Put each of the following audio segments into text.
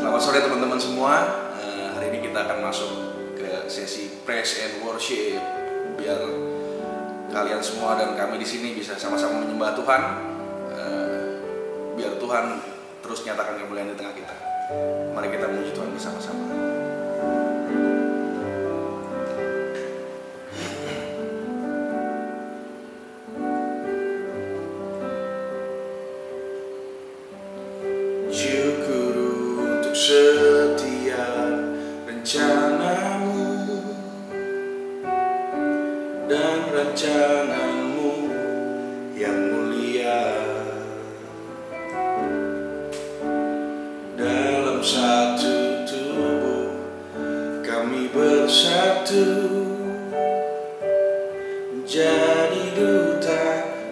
Selamat sore teman-teman semua. Hari ini kita akan masuk ke sesi praise and worship. Biar kalian semua dan kami di sini bisa sama-sama menyembah Tuhan. Biar Tuhan terus nyatakan kemuliaan di tengah kita. Mari kita memuji Tuhan bersama-sama. Syukur untuk setiap rencanamu dan rancanganmu yang mulia. Dalam satu tubuh kami bersatu, menjadi duta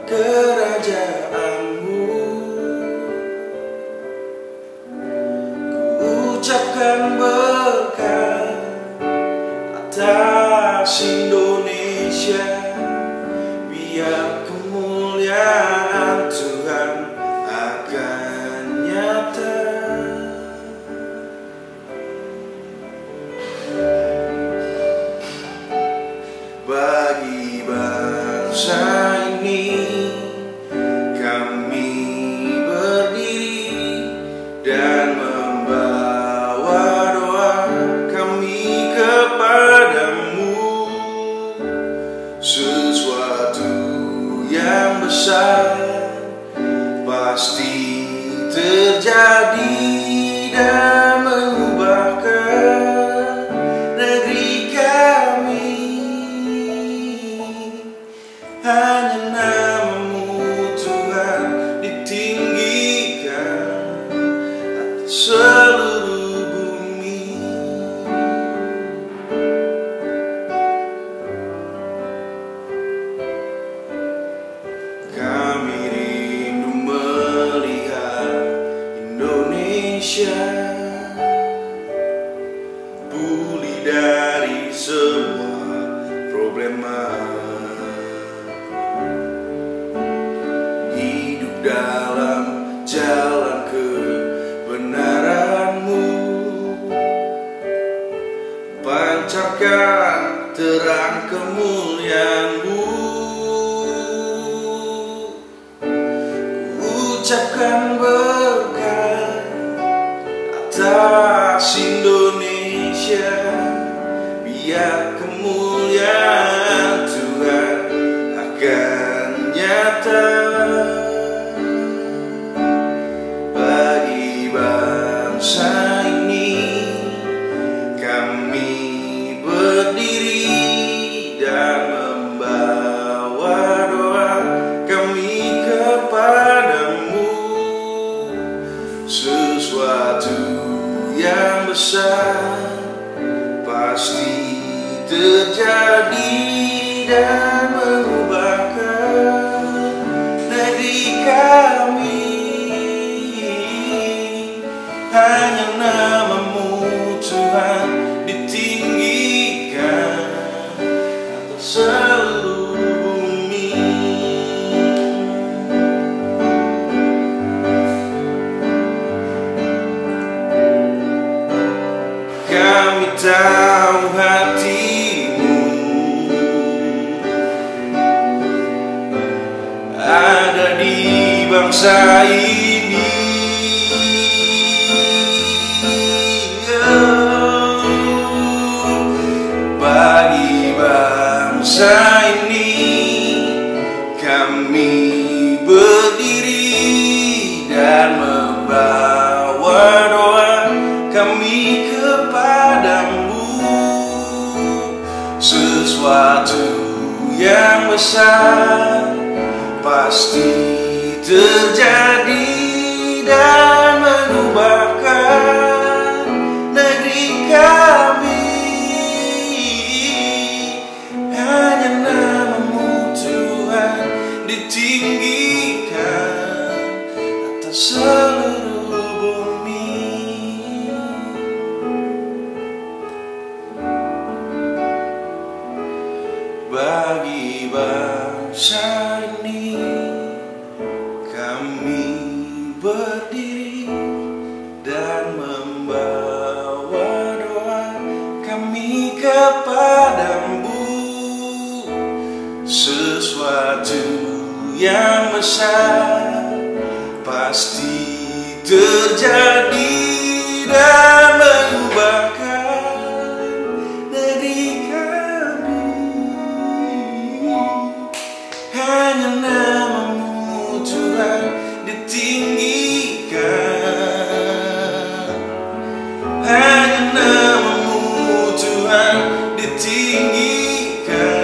kerajaanmu. Ucapkan berkat atas Indonesia, biar kemuliaan Tuhan akan nyata. Bagi bangsa ini kami berdiri dan membawa doa kami kepadamu. Sesuatu yang besar pasti terjadi dan mengubahkan negeri kami. Hanya namamu Tuhan ditinggikan atas seluruh bumi. Kami rindu melihat Indonesia pulih dari semua problema, hidup dalam jalan kebenaranmu, pancarkan terang kemuliaanmu. Ucapkan berkat atas Indonesia, biar kemuliaan Tuhan akan nyata. Bagi bangsa ini kami berdiri dan membawa doa kami kepadamu. Sesuatu yang besar pasti terjadi dan mengubahkan negeri kami. Hanya namamu Tuhan ditinggikan atas seluruh bumi. Kami tahu hatimu ada di bangsa ini. Bagi bangsa ini kami berdiri dan membawa doa kami kepadamu. Sesuatu yang besar pasti terjadi dan mengubahkan negeri kami. Hanya namamu Tuhan ditinggikan atas seluruh bumi. Bagi bangsa ini kami berdiri bawa doa kami kepadamu, sesuatu yang besar pasti terjadi dan mengubahkan negeri kami. Hanya namamu Tuhan ditinggikan, hanya namamu Tuhan ditinggikan,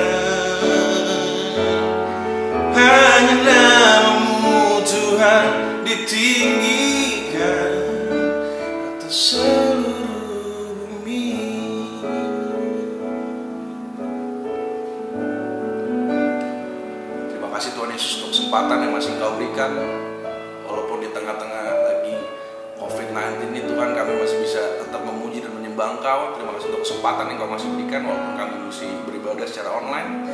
hanya namamu Tuhan ditinggikan atas seluruh bumi. Terima kasih Tuhan Yesus untuk kesempatan yang masih Engkau berikan. Walaupun di tengah-tengah lagi COVID-19 ini Tuhan, kami masih bisa tetap memuji dan menyembah Engkau. Terima kasih untuk kesempatan yang Engkau masih berikan, walaupun kami mesti beribadah secara online,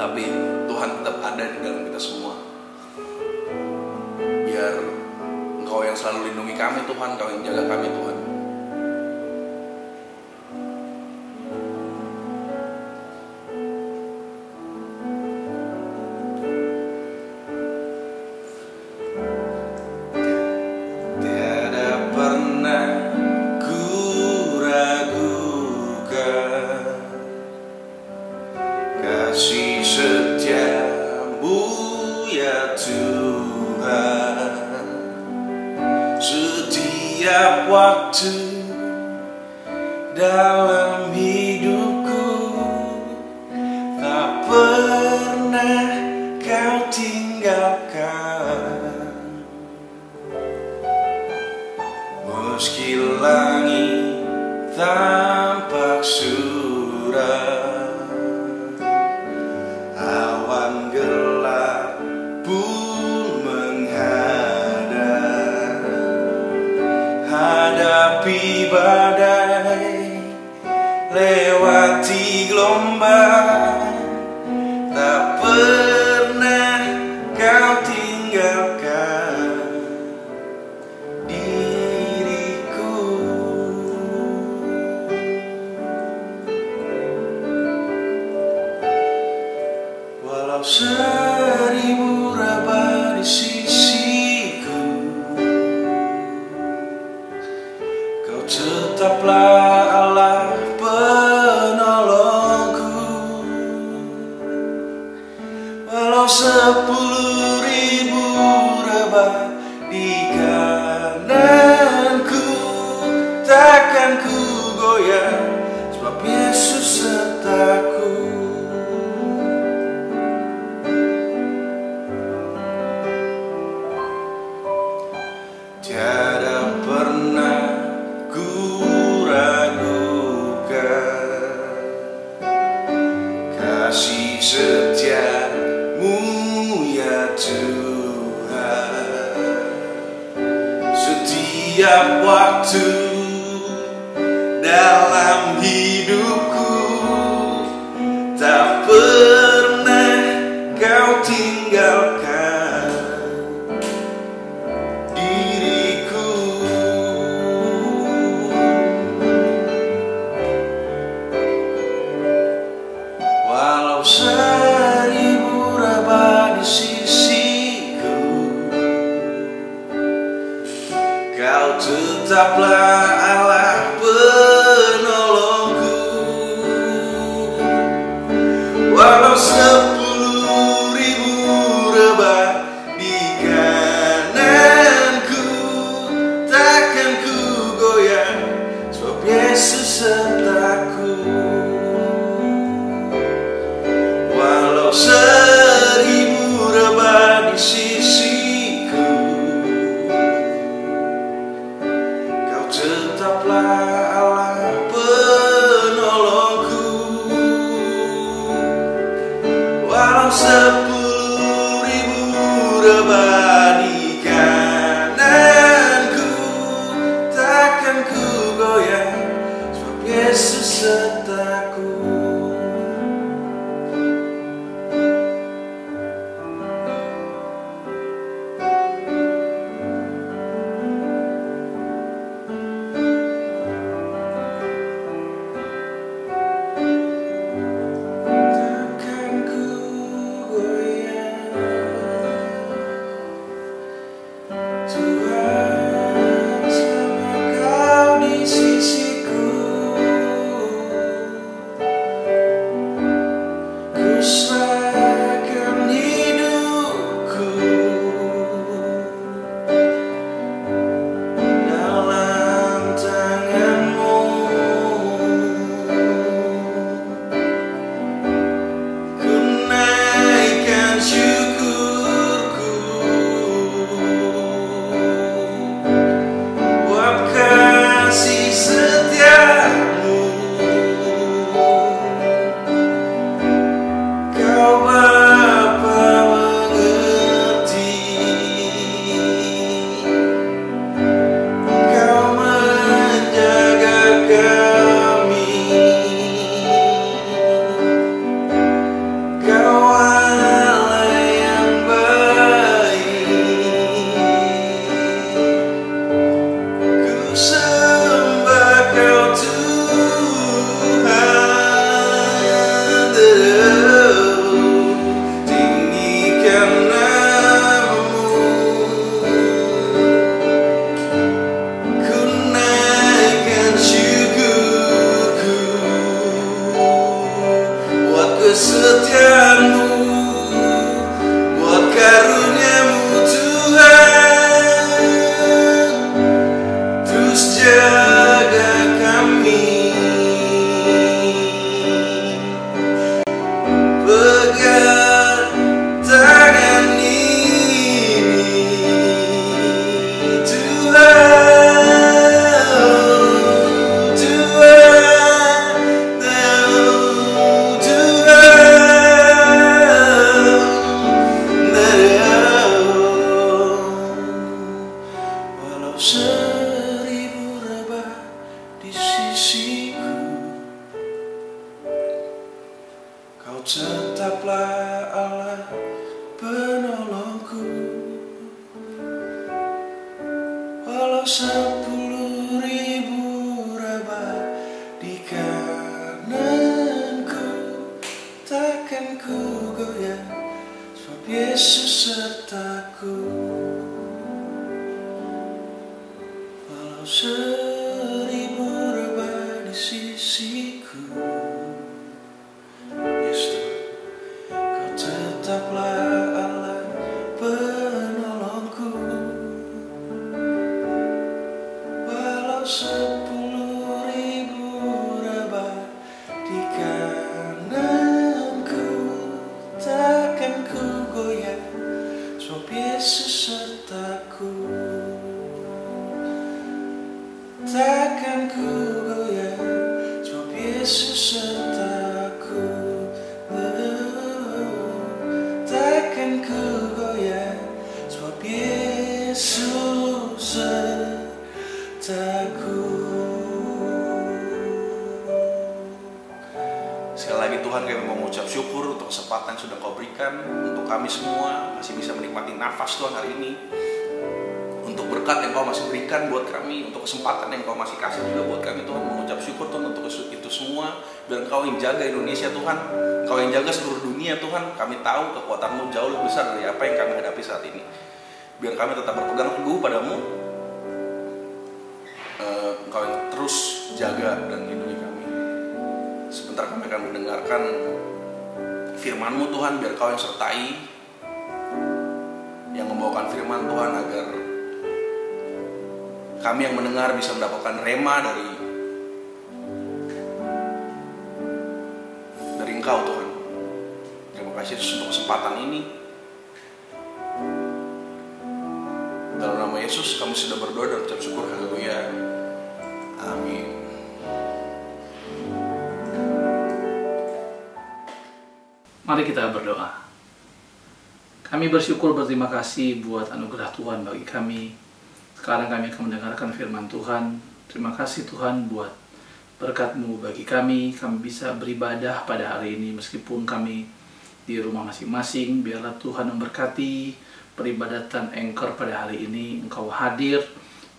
tapi Tuhan tetap ada di dalam kita semua. Biar Engkau yang selalu lindungi kami Tuhan, Engkau yang jaga kami Tuhan. Tiada pernah ku ragukan kasih setiamu ya Tuhan. Setiap waktu dalam hidupku tak pernah kau tinggalkan. Meski langit tampak suram, awan gelap pun menghadap, hadapi badai, lewati gelombang, tak pernah kau tinggalkan diriku. Walau seribu rebah di sisiku, Kau tetaplah Allah penolongku. Walau 10.000 rebah di kananku, takkan ku goyah, sebab Yesus sertaku. Tiada pernah ku ragukan kasih setiamu ya Tuhan. Setiap waktu dalam hidupku tak pernah kau tinggalkan diriku. Walau 1000 rebah di sisiku, Kau tetaplah Allah penolongku. Walau 10.000 rebah di kananku, takkan ku goyah, sebab Yesus sertaku. Walau 1000 rebah di sisiku, Kau tetaplah Allah penolongku. Walau 10.000 rebah di kananku, takkan ku goyah, sebab Yesus sertaku. seribu rebah di sisiku, Kau tetaplah Allah penolongku. Walau 10.000 rebah di kananku, takkan ku goyah, sebab Yesus sertaku. Walau 1000 rebah di sisiku, Yesus, Kau tetaplah Allah penolongku. Walau 10.000 rebah di kananku, takkan ku goyah, sebab Yesus sertaku. Takkan ku goyah, sebab Yesus sertaku. Takkan ku goyah, sebab Yesus sertaku. Sekali lagi Tuhan, kami mau mengucap syukur untuk kesempatan yang sudah Kau berikan untuk kami semua masih bisa menikmati nafas Tuhan hari ini, untuk berkat yang Kau masih berikan buat kami, untuk kesempatan yang Kau masih kasih juga buat kami Tuhan. Mengucap syukur Tuhan untuk itu semua. Biar Kau yang jaga Indonesia Tuhan, Kau yang jaga seluruh dunia Tuhan. Kami tahu kekuatan-Mu jauh lebih besar dari apa yang kami hadapi saat ini. Biar kami tetap berpegang teguh padamu, Kau yang terus jaga dan lindungi kami. Sebentar kami akan mendengarkan firman-Mu Tuhan. Biar Kau yang sertai, yang membawakan firman Tuhan, agar kami yang mendengar bisa mendapatkan rema dari Engkau Tuhan. Terima kasih Yesus untuk kesempatan ini. Dalam nama Yesus kami sudah berdoa dan ucap syukur. Haleluya. Amin. Mari kita berdoa. Kami bersyukur, berterima kasih buat anugerah Tuhan bagi kami. Sekarang kami akan mendengarkan firman Tuhan. Terima kasih Tuhan buat berkat-Mu bagi kami. Kami bisa beribadah pada hari ini meskipun kami di rumah masing-masing. Biarlah Tuhan memberkati peribadatan Anchor pada hari ini. Engkau hadir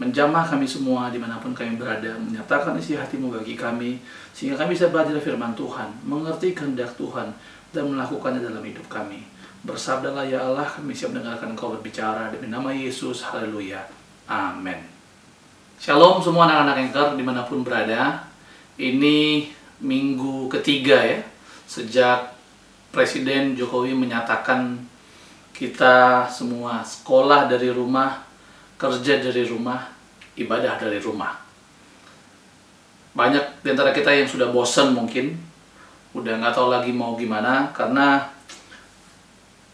menjamah kami semua dimanapun kami berada, menyatakan isi hati-Mu bagi kami, sehingga kami bisa belajar firman Tuhan, mengerti kehendak Tuhan, dan melakukannya dalam hidup kami. Bersabdalah ya Allah, kami siap mendengarkan Engkau berbicara demi nama Yesus. Haleluya. Amin. Shalom semua anak-anak Anchor dimanapun berada. Ini minggu ketiga ya, sejak Presiden Jokowi menyatakan kita semua sekolah dari rumah, kerja dari rumah, ibadah dari rumah. Banyak di antara kita yang sudah bosan mungkin, udah nggak tahu lagi mau gimana, karena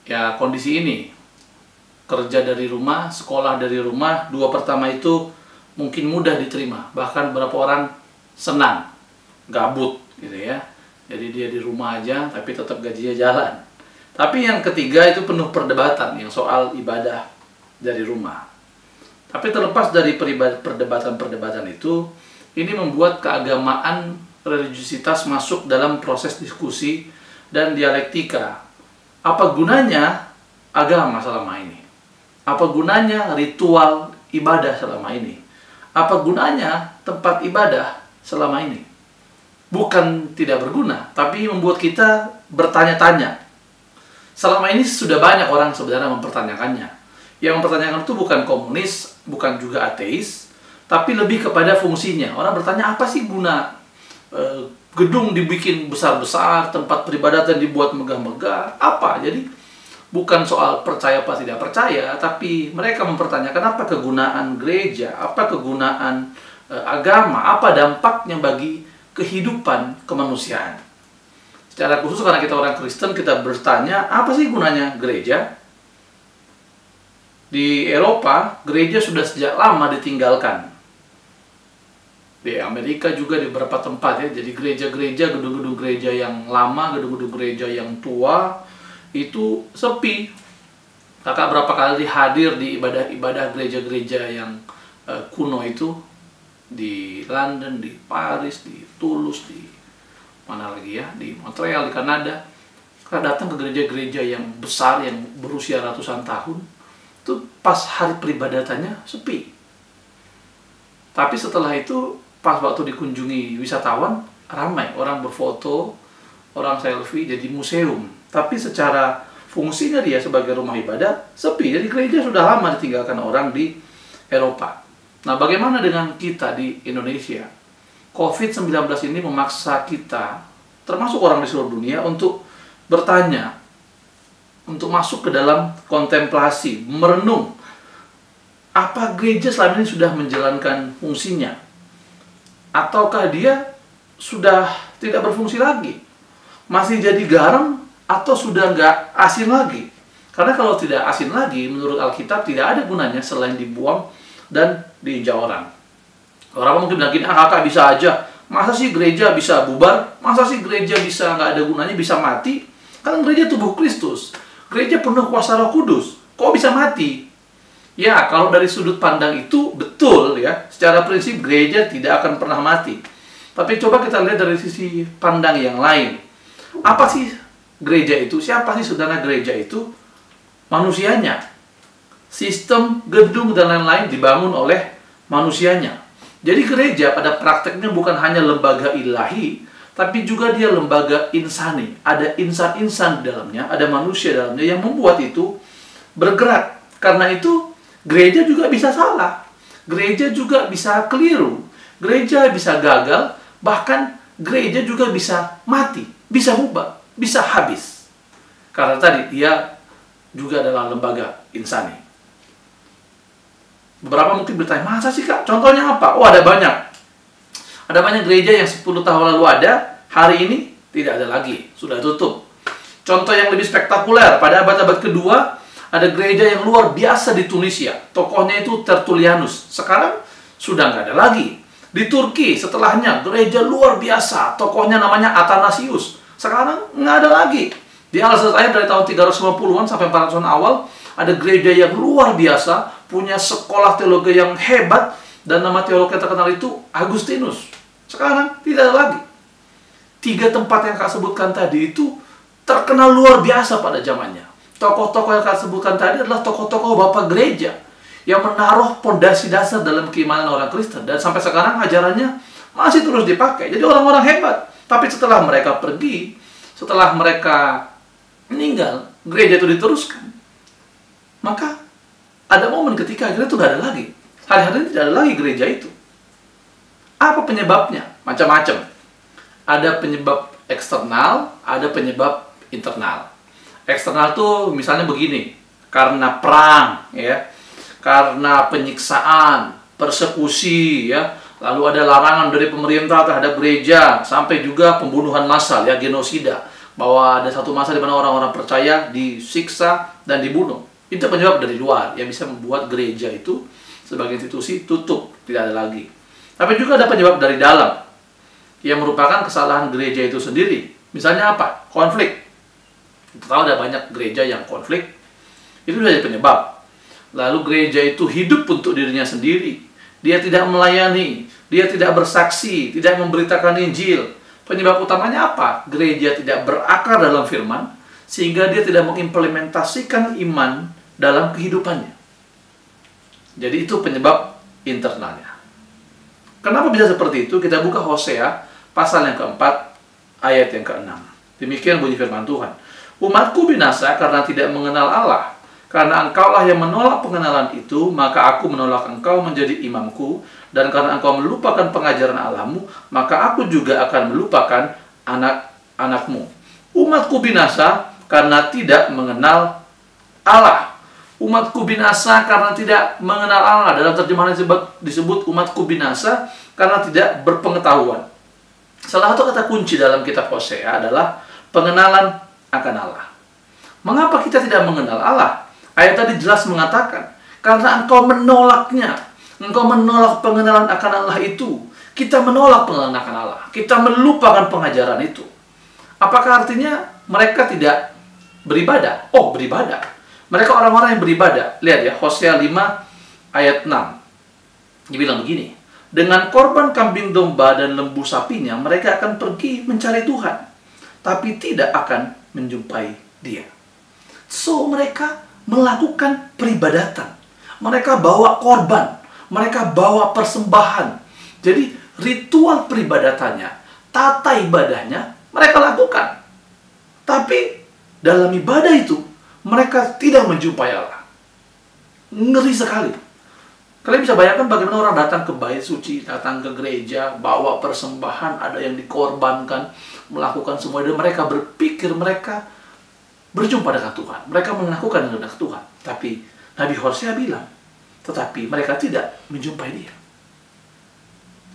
ya kondisi ini, kerja dari rumah, sekolah dari rumah, dua pertama itu mungkin mudah diterima, bahkan beberapa orang senang, gabut gitu ya. Jadi dia di rumah aja tapi tetap gajinya jalan. Tapi yang ketiga itu penuh perdebatan, yang soal ibadah dari rumah. Tapi terlepas dari perdebatan-perdebatan itu, ini membuat keagamaan, religiusitas masuk dalam proses diskusi dan dialektika. Apa gunanya agama selama ini? Apa gunanya ritual ibadah selama ini? Apa gunanya tempat ibadah selama ini? Bukan tidak berguna, tapi membuat kita bertanya-tanya. Selama ini sudah banyak orang sebenarnya mempertanyakannya. Yang mempertanyakan itu bukan komunis, bukan juga ateis, tapi lebih kepada fungsinya. Orang bertanya, apa sih guna gedung dibikin besar-besar, tempat peribadatan dibuat megah-megah, apa? Jadi bukan soal percaya apa tidak percaya, tapi mereka mempertanyakan apa kegunaan gereja, apa kegunaan agama, apa dampaknya bagi kehidupan kemanusiaan. Secara khusus karena kita orang Kristen, kita bertanya, apa sih gunanya gereja? Di Eropa, gereja sudah sejak lama ditinggalkan. Di Amerika juga di beberapa tempat ya, jadi gereja-gereja, gedung-gedung gereja yang lama, gedung-gedung gereja yang tua, itu sepi. Kakak berapa kali hadir di ibadah-ibadah gereja-gereja yang kuno itu di London, di Paris, di Toulouse, di mana lagi ya, di Montreal, di Kanada. Kita datang ke gereja-gereja yang besar yang berusia ratusan tahun, itu pas hari peribadatannya sepi. Tapi setelah itu pas waktu dikunjungi wisatawan ramai, orang berfoto, orang selfie, jadi museum. Tapi secara fungsinya dia sebagai rumah ibadah sepi. Jadi gereja sudah lama ditinggalkan orang di Eropa. Nah, bagaimana dengan kita di Indonesia? COVID-19 ini memaksa kita, termasuk orang di seluruh dunia, untuk bertanya, untuk masuk ke dalam kontemplasi, merenung. Apa gereja selama ini sudah menjalankan fungsinya? Ataukah dia sudah tidak berfungsi lagi? Masih jadi garam atau sudah nggak asin lagi? Karena kalau tidak asin lagi, menurut Alkitab tidak ada gunanya selain dibuang dan diinjak orang. Orang mungkin bilang gini, kakak bisa aja. Masa sih gereja bisa bubar? Masa sih gereja bisa nggak ada gunanya, bisa mati? Kan gereja tubuh Kristus. Gereja penuh kuasa Roh Kudus. Kok bisa mati? Ya, kalau dari sudut pandang itu betul ya. Secara prinsip gereja tidak akan pernah mati. Tapi coba kita lihat dari sisi pandang yang lain. Apa sih gereja itu? Siapa sih saudara gereja itu? Manusianya. Sistem, gedung, dan lain-lain dibangun oleh manusianya. Jadi gereja pada prakteknya bukan hanya lembaga ilahi, tapi juga dia lembaga insani. Ada insan-insan di dalamnya, ada manusia di dalamnya yang membuat itu bergerak. Karena itu gereja juga bisa salah. Gereja juga bisa keliru. Gereja bisa gagal. Bahkan gereja juga bisa mati. Bisa bubar. Bisa habis. Karena tadi dia juga adalah lembaga insani. Beberapa mungkin bertanya, masa sih kak? Contohnya apa? Oh, ada banyak. Ada banyak gereja yang 10 tahun lalu ada, hari ini tidak ada lagi. Sudah tutup. Contoh yang lebih spektakuler, pada abad-abad kedua, ada gereja yang luar biasa di Tunisia. Tokohnya itu Tertullianus. Sekarang sudah nggak ada lagi. Di Turki setelahnya gereja luar biasa. Tokohnya namanya Athanasius. Sekarang nggak ada lagi. Di Aljazair dari tahun 350-an sampai 400-an awal, ada gereja yang luar biasa, punya sekolah teologi yang hebat, dan nama teolog yang terkenal itu Agustinus. Sekarang tidak ada lagi. 3 tempat yang kak sebutkan tadi itu terkenal luar biasa pada zamannya. Tokoh-tokoh yang kak sebutkan tadi adalah tokoh-tokoh bapak gereja yang menaruh pondasi dasar dalam keimanan orang Kristen, dan sampai sekarang ajarannya masih terus dipakai. Jadi orang-orang hebat. Tapi setelah mereka pergi, setelah mereka meninggal, gereja itu diteruskan. Maka ada momen ketika akhirnya itu tidak ada lagi. Hari-hari ini tidak ada lagi gereja itu. Apa penyebabnya? Macam-macam. Ada penyebab eksternal, ada penyebab internal. Eksternal tuh misalnya begini, karena perang, ya, karena penyiksaan, persekusi, ya, lalu ada larangan dari pemerintah terhadap gereja, sampai juga pembunuhan massal, ya, genosida, bahwa ada satu masa di mana orang-orang percaya disiksa dan dibunuh. Itu penyebab dari luar yang bisa membuat gereja itu sebagai institusi tutup, tidak ada lagi. Tapi juga ada penyebab dari dalam yang merupakan kesalahan gereja itu sendiri. Misalnya apa? Konflik. Kita tahu ada banyak gereja yang konflik. Itu jadi penyebab. Lalu gereja itu hidup untuk dirinya sendiri. Dia tidak melayani, dia tidak bersaksi, tidak memberitakan Injil. Penyebab utamanya apa? Gereja tidak berakar dalam firman, sehingga dia tidak mengimplementasikan iman dalam kehidupannya. Jadi itu penyebab internalnya. Kenapa bisa seperti itu? Kita buka Hosea pasal yang keempat, ayat yang ke-6. Demikian bunyi firman Tuhan. Umatku binasa karena tidak mengenal Allah. Karena engkaulah yang menolak pengenalan itu, maka aku menolak engkau menjadi imamku. Dan karena engkau melupakan pengajaran Allahmu, maka aku juga akan melupakan anak-anakmu. Umatku binasa karena tidak mengenal Allah. Umatku binasa karena tidak mengenal Allah. Dalam terjemahan disebut umatku binasa karena tidak berpengetahuan. Salah satu kata kunci dalam kitab Hosea adalah pengenalan akan Allah. Mengapa kita tidak mengenal Allah? Ayat tadi jelas mengatakan, karena engkau menolaknya. Engkau menolak pengenalan akan Allah itu. Kita menolak pengenalan akan Allah. Kita melupakan pengajaran itu. Apakah artinya mereka tidak beribadah? Oh, beribadah. Mereka orang-orang yang beribadah. Lihat ya, Hosea 5 ayat 6. Dia bilang begini, dengan korban kambing domba dan lembu sapinya, mereka akan pergi mencari Tuhan, tapi tidak akan menjumpai Dia. So, mereka melakukan peribadatan. Mereka bawa korban, mereka bawa persembahan. Jadi, ritual peribadatannya, tata ibadahnya, mereka lakukan. Tapi, dalam ibadah itu, mereka tidak menjumpai Allah. Ngeri sekali. Kalian bisa bayangkan bagaimana orang datang ke bait suci, datang ke gereja, bawa persembahan, ada yang dikorbankan, melakukan semua itu. Mereka berpikir mereka berjumpa dengan Tuhan. Mereka mengakukan dengan Tuhan. Tapi Nabi Hosea bilang, tetapi mereka tidak menjumpai Dia.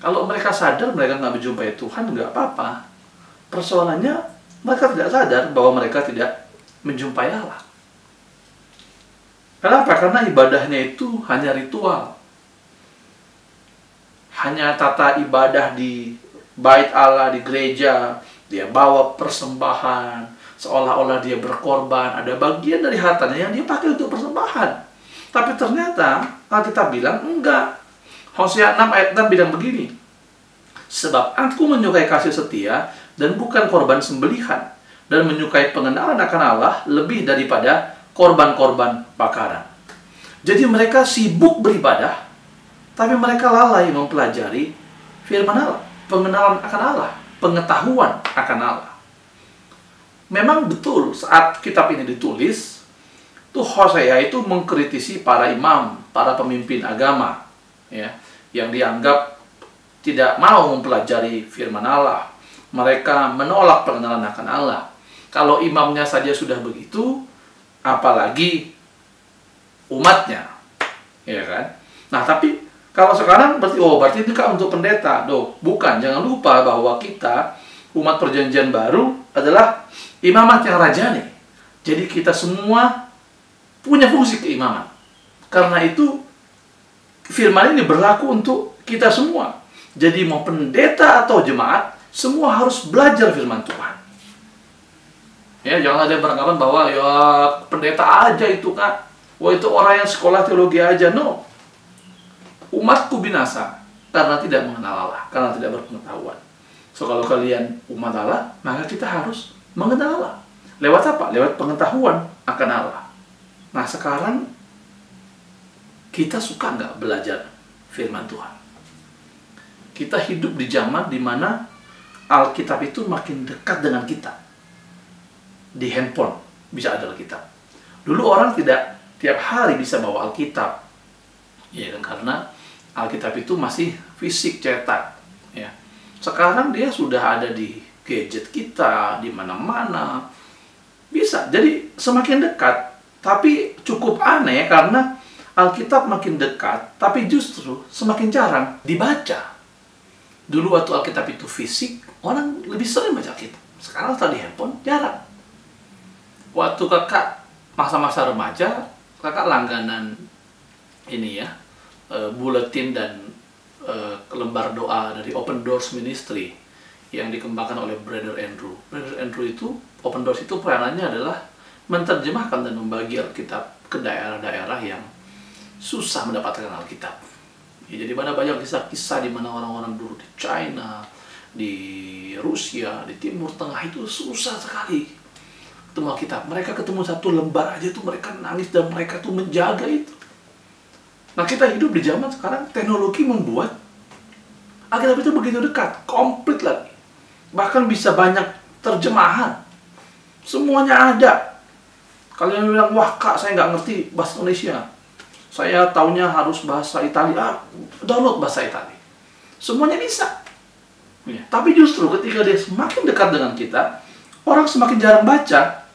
Kalau mereka sadar mereka nggak menjumpai Tuhan, nggak apa-apa. Persoalannya mereka tidak sadar bahwa mereka tidak menjumpai Allah. Kenapa? Karena ibadahnya itu hanya ritual. Hanya tata ibadah di bait Allah, di gereja. Dia bawa persembahan, seolah-olah dia berkorban. Ada bagian dari hartanya yang dia pakai untuk persembahan. Tapi ternyata Alkitab bilang enggak. Hosea 6 ayat 6 bilang begini, sebab aku menyukai kasih setia dan bukan korban sembelihan, dan menyukai pengenalan akan Allah lebih daripada korban-korban bakaran. Jadi mereka sibuk beribadah, tapi mereka lalai mempelajari firman Allah, pengenalan akan Allah, pengetahuan akan Allah. Memang betul saat kitab ini ditulis, tuh Hosea itu mengkritisi para imam, para pemimpin agama, ya, yang dianggap tidak mau mempelajari firman Allah. Mereka menolak pengenalan akan Allah. Kalau imamnya saja sudah begitu, apalagi umatnya, ya kan? Nah, tapi kalau sekarang berarti ini kan untuk pendeta. Bukan, jangan lupa bahwa kita umat perjanjian baru adalah imamat yang rajani. Jadi kita semua punya fungsi keimaman. Karena itu firman ini berlaku untuk kita semua. Jadi mau pendeta atau jemaat, semua harus belajar firman Tuhan. Ya, jangan ada yang beranggapan bahwa ya pendeta aja itu kan. Wah, itu orang yang sekolah teologi aja. No. Umatku binasa karena tidak mengenal Allah, karena tidak berpengetahuan. So, kalau kalian umat Allah, maka kita harus mengenal Allah. Lewat apa? Lewat pengetahuan akan Allah. Nah, sekarang kita suka nggak belajar firman Tuhan? Kita hidup di zaman di mana Alkitab itu makin dekat dengan kita. Di handphone bisa ada Alkitab. Dulu orang tidak tiap hari bisa bawa Alkitab, ya kan, karena Alkitab itu masih fisik cetak. Ya. Sekarang dia sudah ada di gadget kita, di mana-mana. Bisa, jadi semakin dekat. Tapi cukup aneh karena Alkitab makin dekat, tapi justru semakin jarang dibaca. Dulu waktu Alkitab itu fisik, orang lebih sering baca Alkitab. Sekarang tadi handphone, jarang. Waktu kakak masa-masa remaja, kakak langganan ini ya, buletin dan lembar doa dari Open Doors Ministry yang dikembangkan oleh Brother Andrew. Brother Andrew itu, Open Doors itu peranannya adalah menerjemahkan dan membagi Alkitab ke daerah-daerah yang susah mendapatkan Alkitab. Ya, jadi mana banyak kisah-kisah di mana orang-orang dulu di China, di Rusia, di Timur Tengah itu susah sekali ketemu Alkitab. Mereka ketemu satu lembar aja tuh mereka nangis dan mereka tuh menjaga itu. Nah, kita hidup di zaman sekarang, teknologi membuat Alkitab itu begitu dekat, komplit lagi. Bahkan bisa banyak terjemahan. Semuanya ada. Kalian bilang, wah kak, saya nggak ngerti bahasa Indonesia. Saya taunya harus bahasa Italia. Download bahasa Italia. Semuanya bisa. Ya. Tapi justru ketika dia semakin dekat dengan kita, orang semakin jarang baca.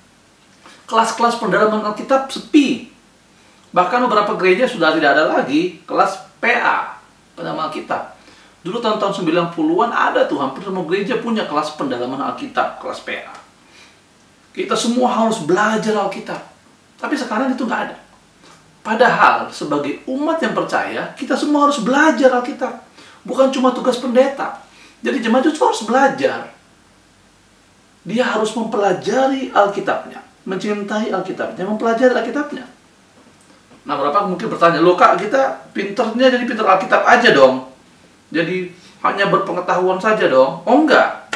Kelas-kelas pendalaman Alkitab sepi. Bahkan beberapa gereja sudah tidak ada lagi kelas PA, pendalaman Alkitab. Dulu tahun-tahun 90-an ada tuh, hampir semua gereja punya kelas pendalaman Alkitab, kelas PA. Kita semua harus belajar Alkitab. Tapi sekarang itu nggak ada. Padahal sebagai umat yang percaya, kita semua harus belajar Alkitab. Bukan cuma tugas pendeta. Jadi jemaat itu harus belajar. Dia harus mempelajari Alkitabnya, mencintai Alkitabnya, mempelajari Alkitabnya. Nah, berapa mungkin bertanya, loh Kak, kita pinternya jadi pinter Alkitab aja dong. Jadi hanya berpengetahuan saja dong. Oh enggak.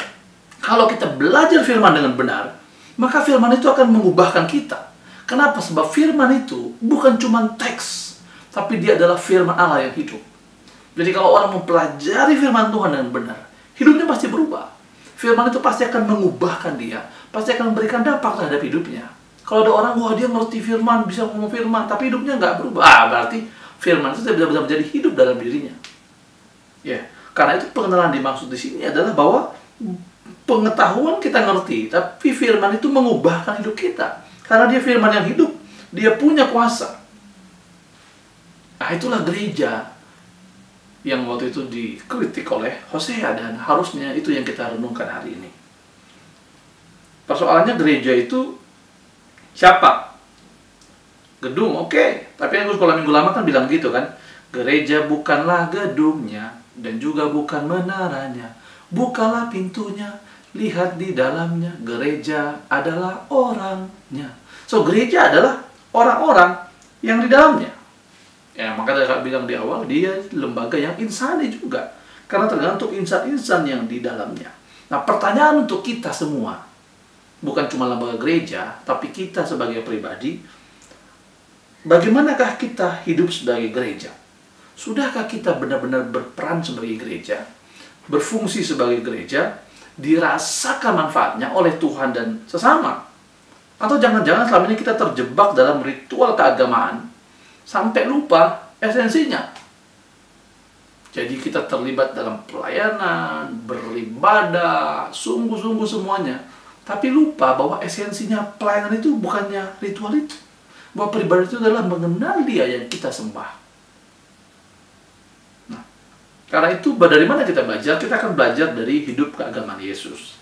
Kalau kita belajar firman dengan benar, maka firman itu akan mengubahkan kita. Kenapa? Sebab firman itu bukan cuma teks, tapi dia adalah firman Allah yang hidup. Jadi kalau orang mempelajari firman Tuhan dengan benar, hidupnya pasti berubah. Firman itu pasti akan mengubahkan dia, pasti akan memberikan dampak terhadap hidupnya. Kalau ada orang, wah dia ngerti firman, bisa ngomong firman, tapi hidupnya nggak berubah. Berarti firman itu tidak bisa menjadi hidup dalam dirinya. Ya, karena itu pengenalan dimaksud di sini adalah bahwa pengetahuan kita ngerti, tapi firman itu mengubahkan hidup kita. Karena dia firman yang hidup, dia punya kuasa. Nah, itulah gereja yang waktu itu dikritik oleh Hosea, dan harusnya itu yang kita renungkan hari ini. Persoalannya gereja itu siapa? Gedung, oke. Tapi yang sekolah minggu lama kan bilang gitu kan. Gereja bukanlah gedungnya dan juga bukan menaranya. Bukalah pintunya, lihat di dalamnya. Gereja adalah orangnya. So, gereja adalah orang-orang yang di dalamnya. Ya, maka saya bilang di awal, dia lembaga yang insani juga. Karena tergantung insan-insan yang di dalamnya. Nah, pertanyaan untuk kita semua, bukan cuma lembaga gereja, tapi kita sebagai pribadi, bagaimanakah kita hidup sebagai gereja? Sudahkah kita benar-benar berperan sebagai gereja, berfungsi sebagai gereja, dirasakan manfaatnya oleh Tuhan dan sesama? Atau jangan-jangan selama ini kita terjebak dalam ritual keagamaan, sampai lupa esensinya. Jadi kita terlibat dalam pelayanan, beribadah, sungguh-sungguh semuanya, tapi lupa bahwa esensinya pelayanan itu bukannya ritual itu. Bahwa pribadi itu adalah mengenal Dia yang kita sembah. Nah, karena itu dari mana kita belajar? Kita akan belajar dari hidup keagamaan Yesus.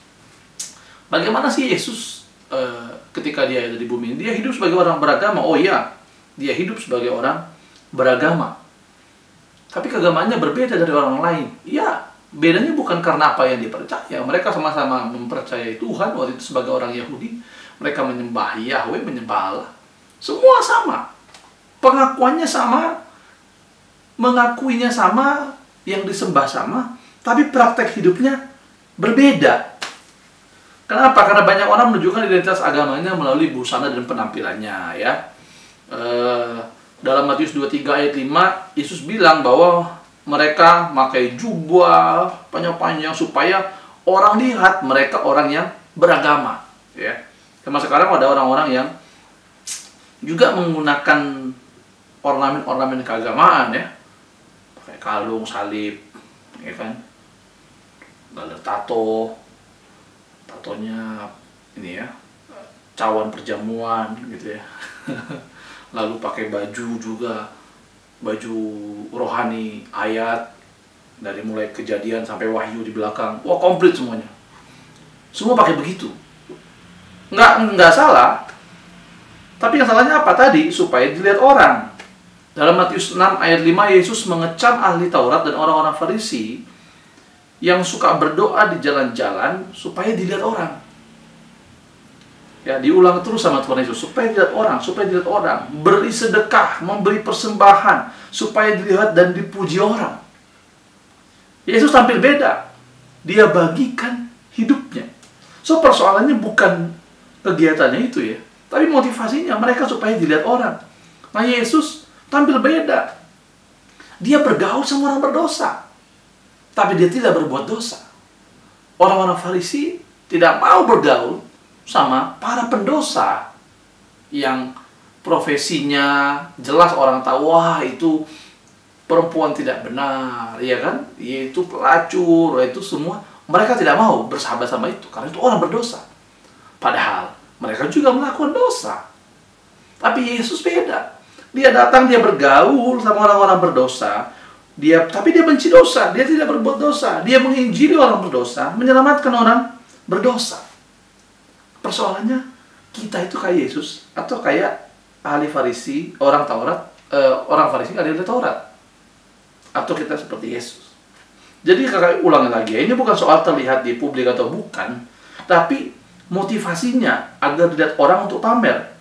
Bagaimana sih Yesus ketika Dia ada di bumi? Dia hidup sebagai orang beragama. Oh iya, Dia hidup sebagai orang beragama. Tapi keagamaannya berbeda dari orang lain. Ya, bedanya bukan karena apa yang dipercaya. Mereka sama-sama mempercayai Tuhan waktu itu sebagai orang Yahudi. Mereka menyembah Yahweh, menyembah Allah. Semua sama. Pengakuannya sama. Mengakuinya sama. Yang disembah sama. Tapi praktek hidupnya berbeda. Kenapa? Karena banyak orang menunjukkan identitas agamanya melalui busana dan penampilannya. Ya. Dalam Matius 23 ayat 5, Yesus bilang bahwa mereka pakai jubah panjang-panjang supaya orang lihat mereka orang yang beragama, ya. Sama sekarang ada orang-orang yang juga menggunakan ornamen-ornamen keagamaan, ya. Pakai kalung, salib, ya kan. Ada tatonya ini ya, cawan perjamuan gitu ya. Lalu pakai baju juga, baju rohani, ayat dari mulai Kejadian sampai Wahyu di belakang. Wah, komplit semuanya. Semua pakai begitu. Nggak salah. Tapi yang salahnya apa tadi? Supaya dilihat orang. Dalam Matius 6 ayat 5, Yesus mengecam ahli Taurat dan orang-orang Farisi yang suka berdoa di jalan-jalan supaya dilihat orang. Ya, diulang terus sama Tuhan Yesus, supaya dilihat orang, beri sedekah, memberi persembahan, supaya dilihat dan dipuji orang. Yesus tampil beda. Dia bagikan hidupnya. So, persoalannya bukan kegiatannya itu ya, tapi motivasinya mereka supaya dilihat orang. Nah, Yesus tampil beda. Dia bergaul sama orang berdosa, tapi dia tidak berbuat dosa. Orang-orang Farisi tidak mau bergaul sama para pendosa yang profesinya jelas orang tahu, wah itu perempuan tidak benar, ya kan? Yaitu pelacur, itu semua. Mereka tidak mau bersahabat sama itu karena itu orang berdosa. Padahal mereka juga melakukan dosa. Tapi Yesus beda. Dia datang, dia bergaul sama orang-orang berdosa. Tapi dia benci dosa, dia tidak berbuat dosa. Dia menginjili orang berdosa, menyelamatkan orang berdosa. Persoalannya, kita itu kayak Yesus atau kayak ahli Farisi, orang Farisi ahli Taurat, atau kita seperti Yesus. Jadi kakak ulangi lagi, ini bukan soal terlihat di publik atau bukan, tapi motivasinya agar dilihat orang untuk pamer.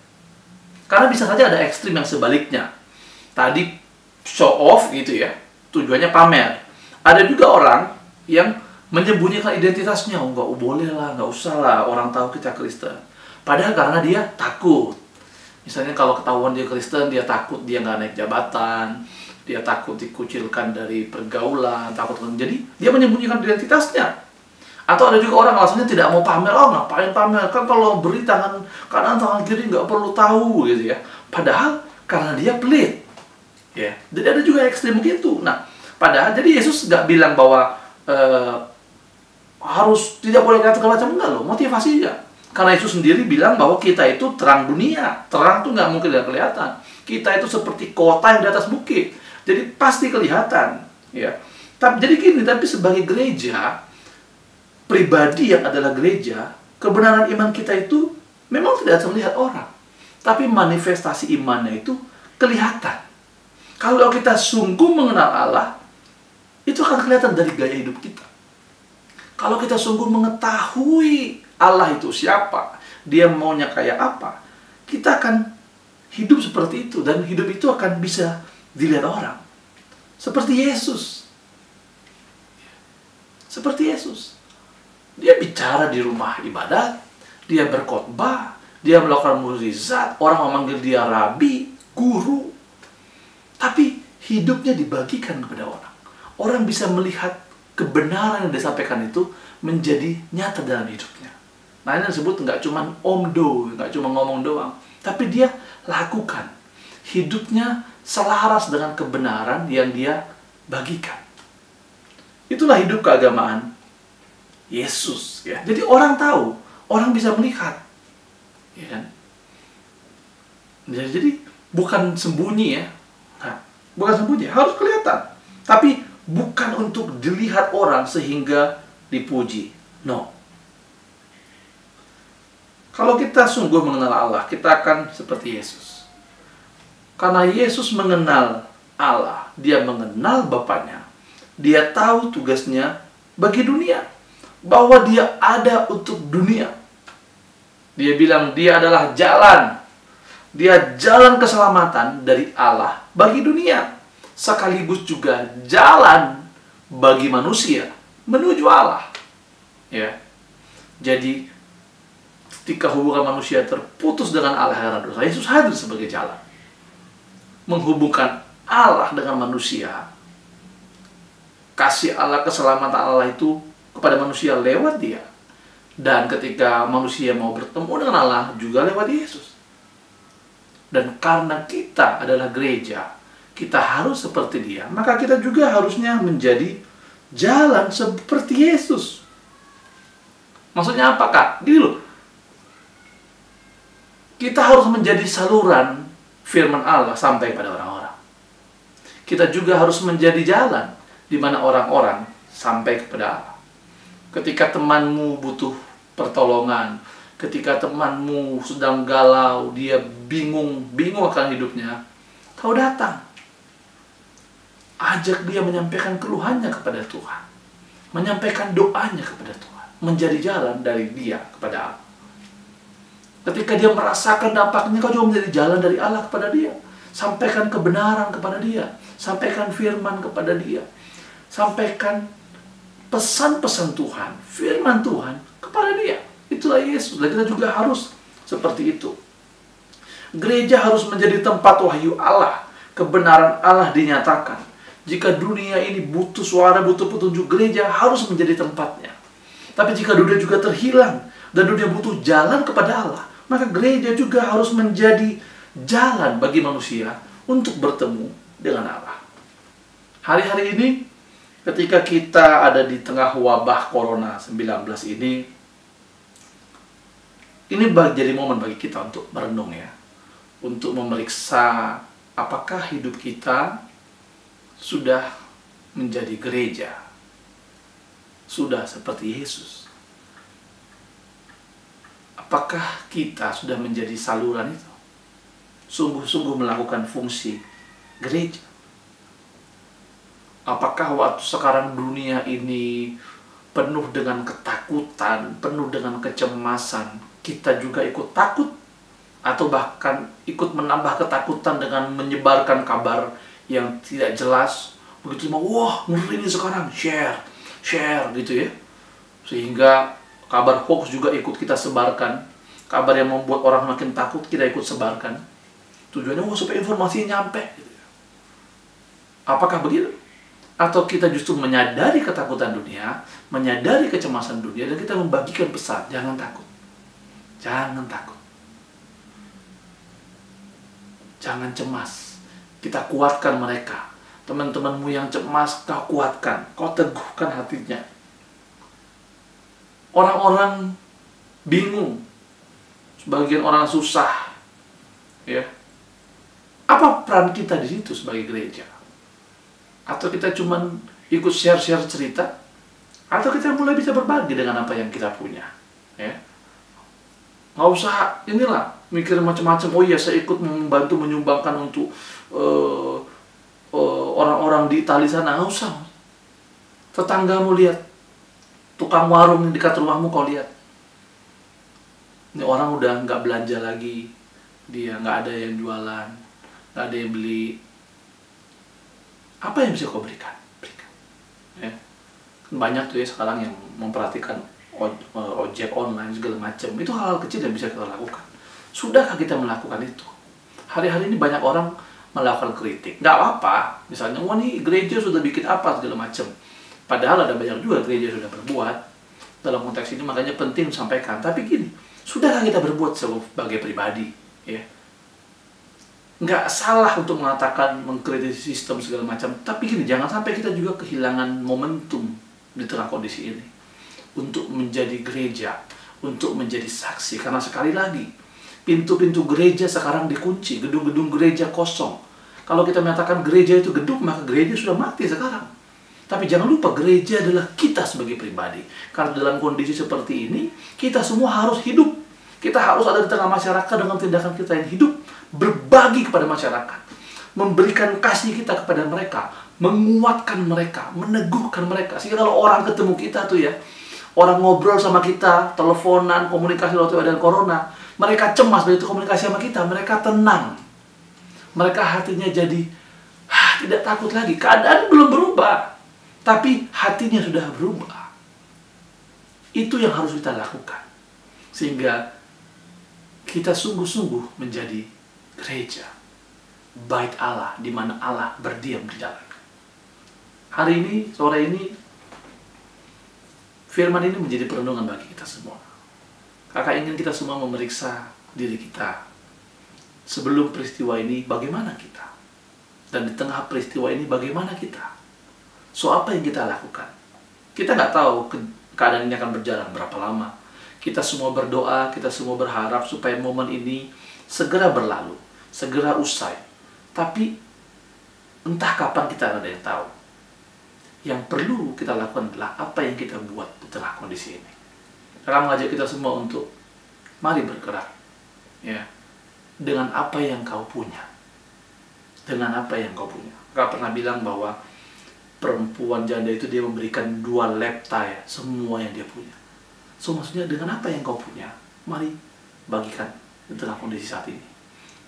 Karena bisa saja ada ekstrim yang sebaliknya. Tadi show off gitu ya, tujuannya pamer. Ada juga orang yang menyembunyikan identitasnya, nggak boleh lah, nggak usah lah orang tahu kita Kristen. Padahal karena dia takut. Misalnya kalau ketahuan dia Kristen, dia takut dia nggak naik jabatan, dia takut dikucilkan dari pergaulan, takut. Jadi dia menyembunyikan identitasnya. Atau ada juga orang alasannya tidak mau pamer, ngapain pamer, kan kalau beri tangan kanan tangan kiri nggak perlu tahu gitu ya. Padahal karena dia pelit, ya. Jadi ada juga ekstrim begitu. Nah, padahal jadi Yesus nggak bilang bahwa harus tidak boleh kata segala macam, enggak loh, motivasinya. Karena Yesus sendiri bilang bahwa kita itu terang dunia, terang tuh nggak mungkin tidak kelihatan. Kita itu seperti kota yang di atas bukit, jadi pasti kelihatan, ya. Tapi jadi gini, tapi sebagai gereja pribadi yang adalah gereja, kebenaran iman kita itu memang tidak terlihat orang, tapi manifestasi imannya itu kelihatan. Kalau kita sungguh mengenal Allah, itu akan kelihatan dari gaya hidup kita. Kalau kita sungguh mengetahui Allah itu siapa, dia maunya kayak apa, kita akan hidup seperti itu, dan hidup itu akan bisa dilihat orang. Seperti Yesus. Seperti Yesus. Dia bicara di rumah ibadat, dia berkhotbah, dia melakukan mukjizat, orang memanggil dia rabi, guru. Tapi hidupnya dibagikan kepada orang. Orang bisa melihat kebenaran yang disampaikan itu menjadi nyata dalam hidupnya. Nah, ini disebut nggak cuma omdo, nggak cuma ngomong doang, tapi dia lakukan. Hidupnya selaras dengan kebenaran yang dia bagikan. Itulah hidup keagamaan Yesus, ya. Jadi orang tahu, orang bisa melihat, ya kan? Jadi bukan sembunyi, ya. Nah, bukan sembunyi, harus kelihatan. Tapi bukan untuk dilihat orang sehingga dipuji. No. Kalau kita sungguh mengenal Allah, kita akan seperti Yesus. Karena Yesus mengenal Allah, dia mengenal Bapaknya. Dia tahu tugasnya bagi dunia. Bahwa dia ada untuk dunia. Dia bilang dia adalah jalan. Dia jalan keselamatan dari Allah bagi dunia. Sekaligus juga jalan bagi manusia menuju Allah. Ya. Jadi ketika hubungan manusia terputus dengan Allah karena dosa, Yesus hadir sebagai jalan. Menghubungkan Allah dengan manusia. Kasih Allah, keselamatan Allah itu kepada manusia lewat dia. Dan ketika manusia mau bertemu dengan Allah juga lewat Yesus. Dan karena kita adalah gereja, kita harus seperti dia, maka kita juga harusnya menjadi jalan seperti Yesus. Maksudnya apa, Kak? Gini loh. Kita harus menjadi saluran firman Allah sampai pada orang-orang. Kita juga harus menjadi jalan di mana orang-orang sampai kepada Allah. Ketika temanmu butuh pertolongan, ketika temanmu sedang galau, dia bingung akan hidupnya, kau datang. Ajak dia menyampaikan keluhannya kepada Tuhan. Menyampaikan doanya kepada Tuhan. Menjadi jalan dari dia kepada Allah. Ketika dia merasakan dampaknya, kau juga menjadi jalan dari Allah kepada dia. Sampaikan kebenaran kepada dia. Sampaikan firman kepada dia. Sampaikan pesan-pesan Tuhan, firman Tuhan kepada dia. Itulah Yesus. Dan kita juga harus seperti itu. Gereja harus menjadi tempat wahyu Allah. Kebenaran Allah dinyatakan. Jika dunia ini butuh suara, butuh petunjuk, gereja harus menjadi tempatnya. Tapi jika dunia juga terhilang dan dunia butuh jalan kepada Allah, maka gereja juga harus menjadi jalan bagi manusia untuk bertemu dengan Allah. Hari-hari ini, ketika kita ada di tengah wabah Corona-19 ini jadi momen bagi kita untuk merenung, ya. Untuk memeriksa apakah hidup kita sudah menjadi gereja, sudah seperti Yesus. Apakah kita sudah menjadi saluran itu? Sungguh-sungguh melakukan fungsi gereja? Apakah waktu sekarang dunia ini penuh dengan ketakutan, penuh dengan kecemasan, kita juga ikut takut? atau bahkan ikut menambah ketakutan dengan menyebarkan kabar yang tidak jelas. Begitu cuma, wah ngeri ini sekarang, share gitu ya. Sehingga kabar hoax juga ikut kita sebarkan. Kabar yang membuat orang makin takut kita ikut sebarkan. Tujuannya supaya informasinya nyampe. Apakah begitu? Atau kita justru menyadari ketakutan dunia, menyadari kecemasan dunia, dan kita membagikan pesan, jangan takut. Jangan takut. Jangan cemas. Kita kuatkan mereka. Teman-temanmu yang cemas, kau kuatkan. Kau teguhkan hatinya. Orang-orang bingung. Sebagian orang susah. Ya. Apa peran kita di situ sebagai gereja? Atau kita cuman ikut share-share cerita? Atau kita mulai bisa berbagi dengan apa yang kita punya? Ya. Nggak usah inilah mikir macam-macam. Oh iya, saya ikut membantu menyumbangkan untuk orang-orang di Itali sana. Nggak usah. Tetanggamu lihat, tukang warung di dekat rumahmu kau lihat. Ini orang udah nggak belanja lagi, dia nggak ada yang jualan, nggak ada yang beli. Apa yang bisa kau berikan? Berikan. Ya. Banyak tuh ya sekarang yang memperhatikan ojek online segala macam. Itu hal-hal kecil yang bisa kita lakukan. Sudahkah kita melakukan itu? Hari-hari ini banyak orang melakukan kritik. Nggak apa-apa. Misalnya, wah nih gereja sudah bikin apa segala macam. Padahal ada banyak juga gereja sudah berbuat. Dalam konteks ini makanya penting sampaikan. Tapi gini, sudahkah kita berbuat sebagai pribadi? Ya. Nggak salah untuk mengatakan mengkritisi sistem segala macam. Tapi gini, jangan sampai kita juga kehilangan momentum di tengah kondisi ini. Untuk menjadi gereja, untuk menjadi saksi. Karena sekali lagi, pintu-pintu gereja sekarang dikunci, gedung-gedung gereja kosong. Kalau kita menyatakan gereja itu gedung, maka gereja sudah mati sekarang. Tapi jangan lupa, gereja adalah kita sebagai pribadi. Karena dalam kondisi seperti ini, kita semua harus hidup. Kita harus ada di tengah masyarakat dengan tindakan kita yang hidup, berbagi kepada masyarakat, memberikan kasih kita kepada mereka, menguatkan mereka, meneguhkan mereka. Sehingga kalau orang ketemu kita tuh ya, orang ngobrol sama kita, teleponan, komunikasi waktu ada corona, mereka cemas begitu komunikasi sama kita, mereka tenang. Mereka hatinya jadi tidak takut lagi. Keadaan belum berubah, tapi hatinya sudah berubah. Itu yang harus kita lakukan. Sehingga kita sungguh-sungguh menjadi gereja, bait Allah, di mana Allah berdiam di dalamnya. Hari ini, sore ini, firman ini menjadi perenungan bagi kita semua. Kakak ingin kita semua memeriksa diri kita. Sebelum peristiwa ini, bagaimana kita? Dan di tengah peristiwa ini, bagaimana kita? So, apa yang kita lakukan? Kita nggak tahu keadaan ini akan berjalan berapa lama. Kita semua berdoa, kita semua berharap supaya momen ini segera berlalu, segera usai. Tapi, entah kapan kita ada yang tahu. Yang perlu kita lakukan adalah apa yang kita buat di tengah kondisi ini. Karena mengajak kita semua untuk mari bergerak, ya, dengan apa yang kau punya, dengan apa yang kau punya. Kau pernah bilang bahwa perempuan janda itu dia memberikan 2 lap tie semua yang dia punya. So maksudnya dengan apa yang kau punya, mari bagikan di tengah kondisi saat ini,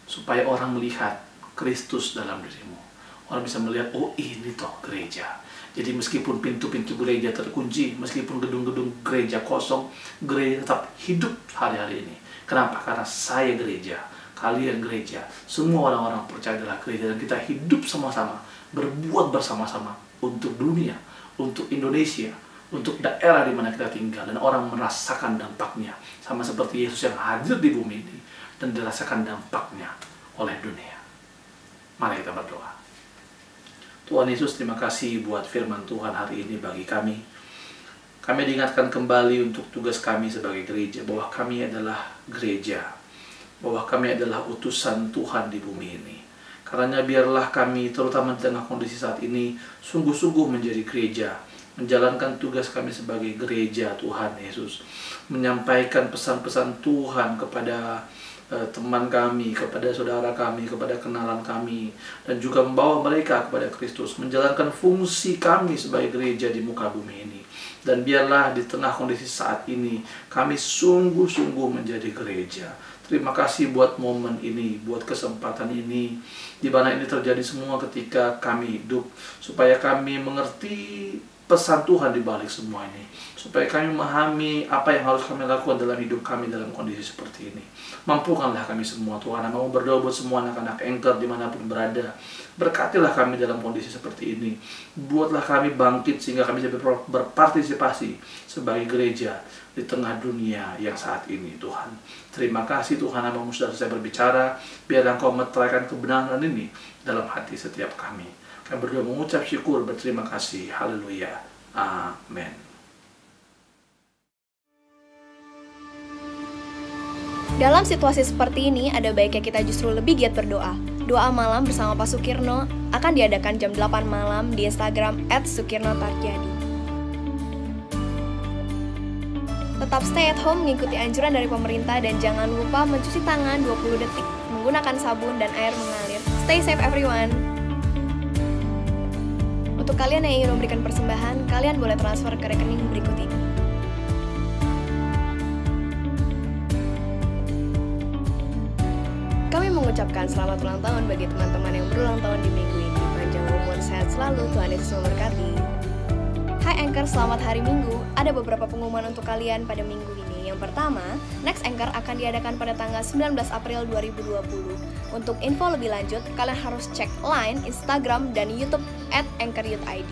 supaya orang melihat Kristus dalam dirimu. Orang bisa melihat, oh ini toh gereja. Jadi meskipun pintu-pintu gereja terkunci, meskipun gedung-gedung gereja kosong, gereja tetap hidup hari-hari ini. Kenapa? Karena saya gereja, kalian gereja, semua orang-orang percaya adalah gereja, dan kita hidup sama-sama, berbuat bersama-sama untuk dunia, untuk Indonesia, untuk daerah di mana kita tinggal, dan orang merasakan dampaknya, sama seperti Yesus yang hadir di bumi ini dan dirasakan dampaknya oleh dunia. Mari kita berdoa. Tuhan Yesus, terima kasih buat firman Tuhan hari ini bagi kami. Kami diingatkan kembali untuk tugas kami sebagai gereja, bahwa kami adalah gereja, bahwa kami adalah utusan Tuhan di bumi ini. Karena biarlah kami, terutama di tengah kondisi saat ini, sungguh-sungguh menjadi gereja, menjalankan tugas kami sebagai gereja Tuhan Yesus, menyampaikan pesan-pesan Tuhan kepada teman kami, kepada saudara kami, kepada kenalan kami, dan juga membawa mereka kepada Kristus, menjalankan fungsi kami sebagai gereja di muka bumi ini. Dan biarlah di tengah kondisi saat ini kami sungguh-sungguh menjadi gereja, Terima kasih buat momen ini, buat kesempatan ini, di mana ini terjadi semua ketika kami hidup, supaya kami mengerti pesan Tuhan di balik semua ini, supaya kami memahami apa yang harus kami lakukan dalam hidup kami dalam kondisi seperti ini. Mampukanlah kami semua Tuhan. Mau berdoa buat semua anak-anak Anchor dimanapun berada. Berkatilah kami dalam kondisi seperti ini. Buatlah kami bangkit sehingga kami bisa berpartisipasi sebagai gereja di tengah dunia yang saat ini, Tuhan. Terima kasih Tuhan, Namamu sudah selesai berbicara. Biar Engkau meteraikan kebenaran ini dalam hati setiap kami. Kami berdoa mengucap syukur, berterima kasih. Haleluya. Amin. Dalam situasi seperti ini, ada baiknya kita justru lebih giat berdoa. Doa malam bersama Pak Sukirno akan diadakan jam 8 malam di Instagram @sukirnotarjadi. Tetap stay at home, mengikuti anjuran dari pemerintah, dan jangan lupa mencuci tangan 20 detik menggunakan sabun dan air mengalir. Stay safe everyone! Untuk kalian yang ingin memberikan persembahan, kalian boleh transfer ke rekening berikut ini. Kami mengucapkan selamat ulang tahun bagi teman-teman yang berulang tahun di minggu ini. Panjang umur, sehat selalu, Tuhan Yesus memberkati. Hai Anchor, selamat hari Minggu. Ada beberapa pengumuman untuk kalian pada minggu ini. Yang pertama, Next Anchor akan diadakan pada tanggal 19 April 2020. Untuk info lebih lanjut, kalian harus cek Line, Instagram, dan YouTube @anchoryouthid.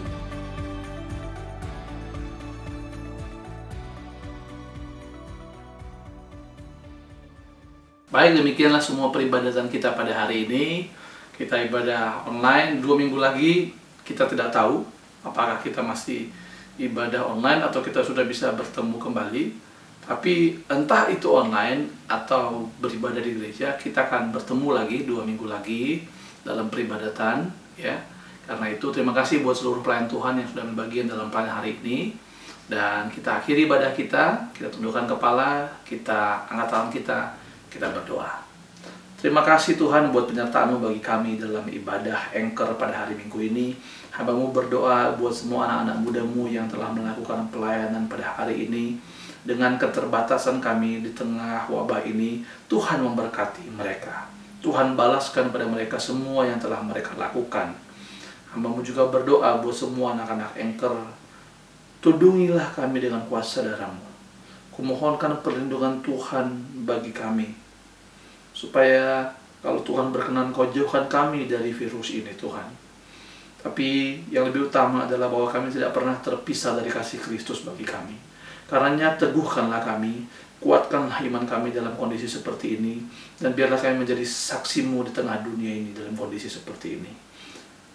Baik, demikianlah semua peribadatan kita pada hari ini. Kita ibadah online 2 minggu lagi. Kita tidak tahu apakah kita masih ibadah online atau kita sudah bisa bertemu kembali. Tapi entah itu online atau beribadah di gereja, kita akan bertemu lagi 2 minggu lagi dalam peribadatan, ya. Karena itu terima kasih buat seluruh pelayan Tuhan yang sudah berbagian dalam pelayan hari ini. Dan kita akhiri ibadah kita tundukkan kepala, kita angkat tangan kita berdoa. Terima kasih Tuhan buat penyertaan-Mu bagi kami dalam ibadah Anchor pada hari Minggu ini. Hamba-Mu berdoa buat semua anak-anak muda-Mu yang telah melakukan pelayanan pada hari ini. Dengan keterbatasan kami di tengah wabah ini, Tuhan memberkati mereka. Tuhan balaskan pada mereka semua yang telah mereka lakukan. Hamba-Mu juga berdoa buat semua anak-anak Anchor. Tudungilah kami dengan kuasa darah-Mu. Kumohonkan perlindungan Tuhan bagi kami, supaya kalau Tuhan berkenan, Kau jauhkan kami dari virus ini, Tuhan. Tapi yang lebih utama adalah bahwa kami tidak pernah terpisah dari kasih Kristus bagi kami. Karenanya teguhkanlah kami, kuatkanlah iman kami dalam kondisi seperti ini, dan biarlah kami menjadi saksi-Mu di tengah dunia ini dalam kondisi seperti ini.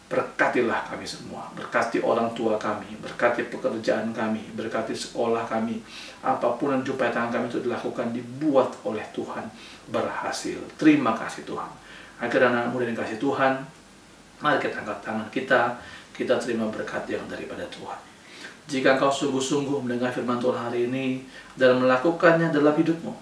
Berkatilah kami semua, berkati orang tua kami, berkati pekerjaan kami, berkati sekolah kami. Apapun yang jumpai tangan kami itu dilakukan, dibuat oleh Tuhan berhasil. Terima kasih Tuhan. Agar anak muda yang kasih Tuhan, mari kita angkat tangan kita terima berkat yang daripada Tuhan. Jika engkau sungguh-sungguh mendengar firman Tuhan hari ini dan melakukannya dalam hidupmu,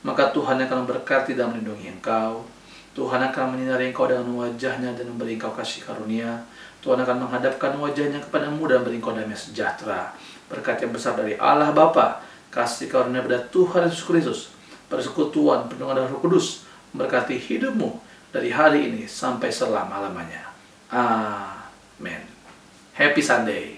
maka Tuhan akan memberkati dan melindungi engkau. Tuhan akan menyinari engkau dengan wajahnya dan memberi engkau kasih karunia. Tuhan akan menghadapkan wajahnya kepadamu dan memberi engkau damai sejahtera. Berkat yang besar dari Allah Bapa, kasih karunia pada Tuhan Yesus Kristus, persekutuan perlindungan dari Roh Kudus, memberkati hidupmu dari hari ini sampai selama-lamanya. Amin. Happy Sunday.